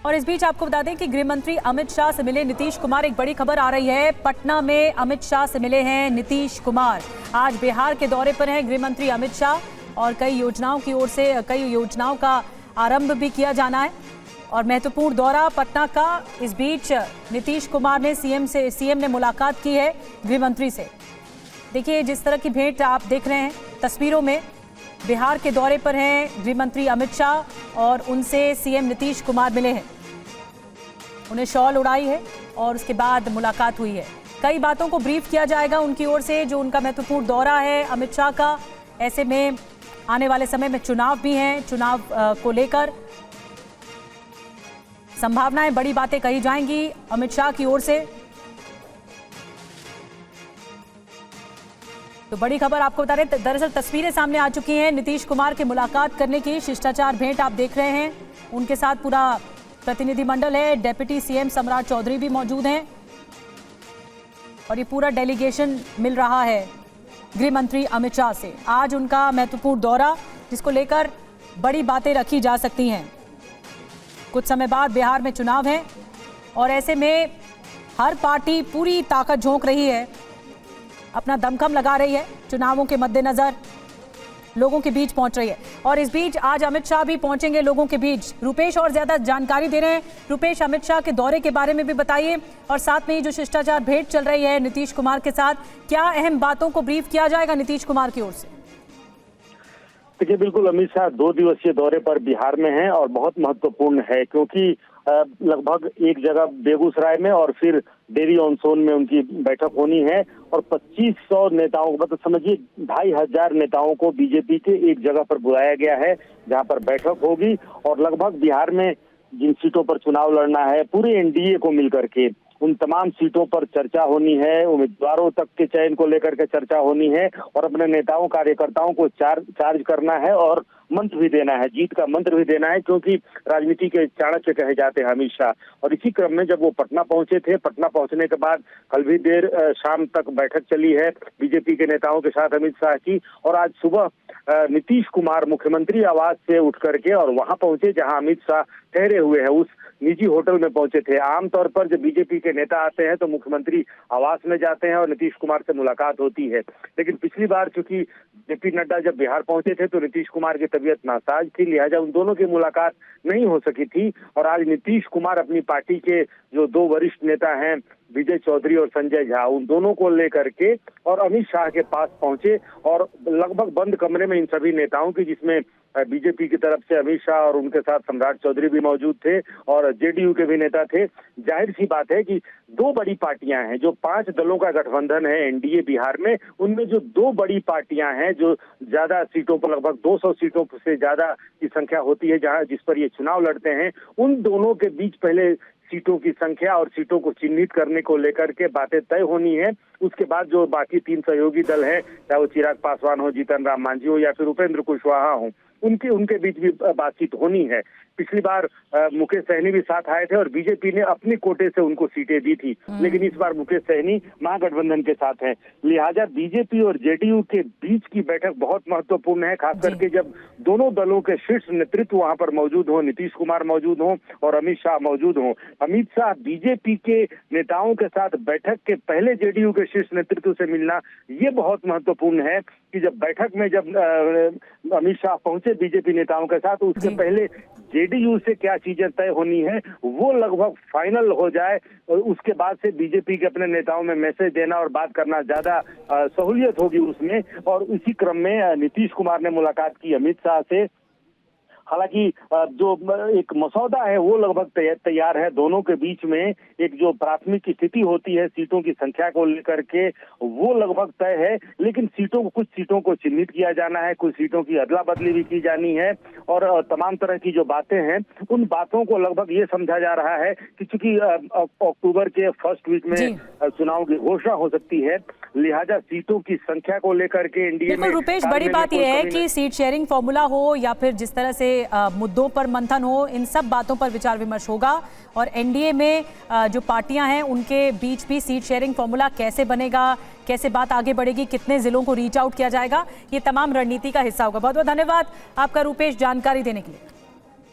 और इस बीच आपको बता दें कि गृह मंत्री अमित शाह से मिले नीतीश कुमार। एक बड़ी खबर आ रही है, पटना में अमित शाह से मिले हैं नीतीश कुमार। आज बिहार के दौरे पर हैं गृह मंत्री अमित शाह और कई योजनाओं की ओर से कई योजनाओं का आरंभ भी किया जाना है और महत्वपूर्ण दौरा पटना का। इस बीच नीतीश कुमार ने सीएम ने मुलाकात की है गृह मंत्री से। देखिए जिस तरह की भेंट आप देख रहे हैं तस्वीरों में, बिहार के दौरे पर हैं गृह मंत्री अमित शाह और उनसे सीएम नीतीश कुमार मिले हैं। उन्हें शॉल उड़ाई है और उसके बाद मुलाकात हुई है। कई बातों को ब्रीफ किया जाएगा उनकी ओर से, जो उनका महत्वपूर्ण दौरा है अमित शाह का। ऐसे में आने वाले समय में चुनाव भी हैं, चुनाव को लेकर संभावनाएं, बड़ी बातें कही जाएंगी अमित शाह की ओर से। तो बड़ी खबर आपको बता रहे, दरअसल तस्वीरें सामने आ चुकी हैं नीतीश कुमार के मुलाकात करने की। शिष्टाचार भेंट आप देख रहे हैं, उनके साथ पूरा प्रतिनिधिमंडल है। डिप्टी सीएम सम्राट चौधरी भी मौजूद हैं और ये पूरा डेलीगेशन मिल रहा है गृह मंत्री अमित शाह से। आज उनका महत्वपूर्ण दौरा, जिसको लेकर बड़ी बातें रखी जा सकती हैं। कुछ समय बाद बिहार में चुनाव है और ऐसे में हर पार्टी पूरी ताकत झोंक रही है, अपना दमखम लगा रही है, चुनावों के मद्देनजर लोगों के बीच पहुंच रही है। और इस बीच आज अमित शाह भी पहुंचेंगे लोगों के बीच। रुपेश और ज्यादा जानकारी दे रहे हैं। रुपेश, अमित शाह के दौरे के बारे में भी बताइए और साथ में ही जो शिष्टाचार भेंट चल रही है नीतीश कुमार के साथ, क्या अहम बातों को ब्रीफ किया जाएगा नीतीश कुमार की ओर से? देखिए, बिल्कुल अमित शाह 2 दिवसीय दौरे पर बिहार में हैं और बहुत महत्वपूर्ण है, क्योंकि लगभग एक जगह बेगूसराय में और फिर डेरी ऑन सोन में उनकी बैठक होनी है और 2500 नेताओं को, मतलब समझिए 2500 नेताओं को बीजेपी के एक जगह पर बुलाया गया है, जहां पर बैठक होगी। और लगभग बिहार में जिन सीटों पर चुनाव लड़ना है, पूरे एनडीए को मिलकर के उन तमाम सीटों पर चर्चा होनी है, उम्मीदवारों तक के चयन को लेकर के चर्चा होनी है और अपने नेताओं कार्यकर्ताओं को चार्ज करना है और मंत्र भी देना है, जीत का मंत्र भी देना है, क्योंकि राजनीति के चाणक्य कहे जाते हैं अमित शाह। और इसी क्रम में जब वो पटना पहुंचे थे, पटना पहुंचने के बाद कल भी देर शाम तक बैठक चली है बीजेपी के नेताओं के साथ अमित शाह की। और आज सुबह नीतीश कुमार मुख्यमंत्री आवास से उठ करके और वहां पहुंचे जहां अमित शाह ठहरे हुए हैं, उस निजी होटल में पहुंचे थे। आमतौर पर जब बीजेपी के नेता आते हैं तो मुख्यमंत्री आवास में जाते हैं और नीतीश कुमार से मुलाकात होती है। लेकिन पिछली बार चूंकि जेपी नड्डा जब बिहार पहुंचे थे तो नीतीश कुमार की तबीयत नासाज थी, लिहाजा उन दोनों की मुलाकात नहीं हो सकी थी। और आज नीतीश कुमार अपनी पार्टी के जो 2 वरिष्ठ नेता हैं, विजय चौधरी और संजय झा, उन दोनों को लेकर के और अमित शाह के पास पहुंचे और लगभग बंद कमरे में इन सभी नेताओं की, जिसमें बीजेपी की तरफ से अमित शाह और उनके साथ सम्राट चौधरी भी मौजूद थे और जेडीयू के भी नेता थे। जाहिर सी बात है कि 2 बड़ी पार्टियां हैं, जो 5 दलों का गठबंधन है एनडीए बिहार में, उनमें जो 2 बड़ी पार्टियां हैं जो ज्यादा सीटों पर, लगभग 200 सीटों से ज्यादा की संख्या होती है जहां जिस पर ये चुनाव लड़ते हैं, उन दोनों के बीच पहले सीटों की संख्या और सीटों को चिन्हित करने को लेकर के बातें तय होनी है। उसके बाद जो बाकी 3 सहयोगी दल हैं, चाहे वो चिराग पासवान हो, जीतन राम मांझी हो या फिर उपेंद्र कुशवाहा हो, उनके बीच भी बातचीत होनी है। पिछली बार मुकेश सहनी भी साथ आए थे और बीजेपी ने अपनी कोटे से उनको सीटें दी थी, लेकिन इस बार मुकेश सहनी महागठबंधन के साथ हैं। लिहाजा बीजेपी और जेडीयू के बीच की बैठक बहुत महत्वपूर्ण है, खास करके जब दोनों दलों के शीर्ष नेतृत्व वहां पर मौजूद हो, नीतीश कुमार मौजूद हो और अमित शाह मौजूद हो। अमित शाह बीजेपी के नेताओं के साथ बैठक के पहले जेडीयू के शीर्ष नेतृत्व से मिलना, ये बहुत महत्वपूर्ण है कि जब बैठक में जब अमित शाह पहुंचे बीजेपी नेताओं के साथ, उसके पहले जेडीयू से क्या चीजें तय होनी है वो लगभग फाइनल हो जाए और उसके बाद से बीजेपी के अपने नेताओं में मैसेज देना और बात करना ज्यादा सहूलियत होगी उसमें। और इसी क्रम में नीतीश कुमार ने मुलाकात की अमित शाह से। हालांकि जो एक मसौदा है वो लगभग तैयार है। दोनों के बीच में एक जो प्राथमिक स्थिति होती है सीटों की संख्या को लेकर के, वो लगभग तय है, लेकिन कुछ सीटों को चिन्हित किया जाना है, कुछ सीटों की अदला बदली भी की जानी है और तमाम तरह की जो बातें हैं उन बातों को लगभग ये समझा जा रहा है कि चूंकि अक्टूबर के फर्स्ट वीक में चुनाव की घोषणा हो सकती है, लिहाजा सीटों की संख्या को लेकर के एनडीए में। रुपेश, बड़ी बात यह है कि सीट शेयरिंग फॉर्मूला हो या फिर जिस तरह से मुद्दों पर मंथन हो, इन सब बातों पर विचार विमर्श होगा और एनडीए में जो पार्टियां हैं उनके बीच भी सीट शेयरिंग फॉर्मूला कैसे बनेगा, कैसे बात आगे बढ़ेगी, कितने जिलों को रीच आउट किया जाएगा, ये तमाम रणनीति का हिस्सा होगा। बहुत बहुत धन्यवाद आपका रुपेश जानकारी देने के लिए।